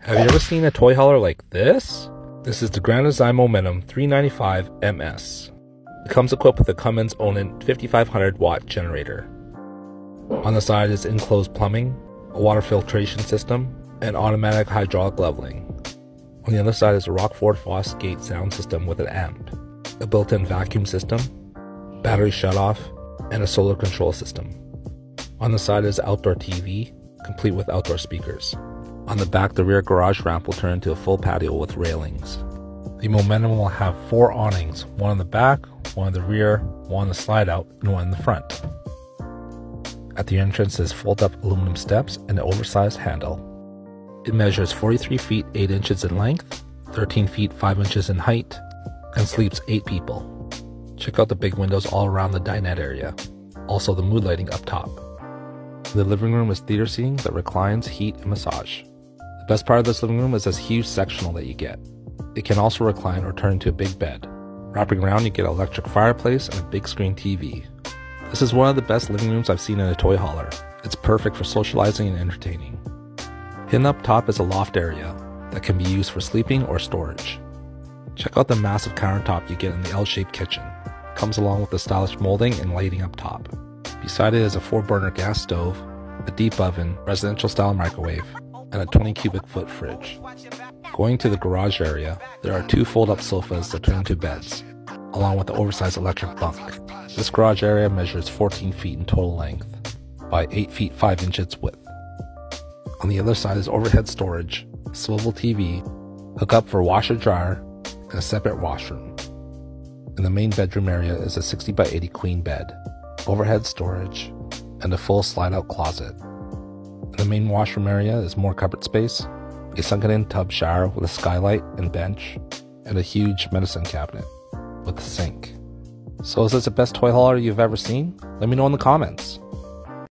Have you ever seen a toy hauler like this? This is the Grand Design Momentum 395 MS. It comes equipped with a Cummins Onan 5500 watt generator. On the side is enclosed plumbing, a water filtration system, and automatic hydraulic leveling. On the other side is a Rockford Fosgate sound system with an amp, a built-in vacuum system, battery shutoff, and a solar control system. On the side is outdoor TV, complete with outdoor speakers. On the back, the rear garage ramp will turn into a full patio with railings. The Momentum will have 4 awnings, one on the back, one on the rear, one on the slide out, and one in the front. At the entrance is fold-up aluminum steps and an oversized handle. It measures 43 feet 8 inches in length, 13 feet 5 inches in height, and sleeps 8 people. Check out the big windows all around the dinette area, also the mood lighting up top. The living room is theater seating that reclines, heat, and massage. The best part of this living room is this huge sectional that you get. It can also recline or turn into a big bed. Wrapping around, you get an electric fireplace and a big screen TV. This is one of the best living rooms I've seen in a toy hauler. It's perfect for socializing and entertaining. Hidden up top is a loft area that can be used for sleeping or storage. Check out the massive countertop you get in the L-shaped kitchen. It comes along with the stylish molding and lighting up top. Beside it is a 4-burner gas stove, a deep oven, residential style microwave, and a 20 cubic foot fridge. Going to the garage area, there are 2 fold-up sofas that turn into beds, along with the oversized electric bunk. This garage area measures 14 feet in total length by 8 feet 5 inches width. On the other side is overhead storage, swivel TV, hookup for washer dryer, and a separate washroom. In the main bedroom area is a 60 by 80 queen bed, overhead storage, and a full slide-out closet. In the main washroom area is more cupboard space, a sunken-in tub shower with a skylight and bench, and a huge medicine cabinet with a sink. So is this the best toy hauler you've ever seen? Let me know in the comments.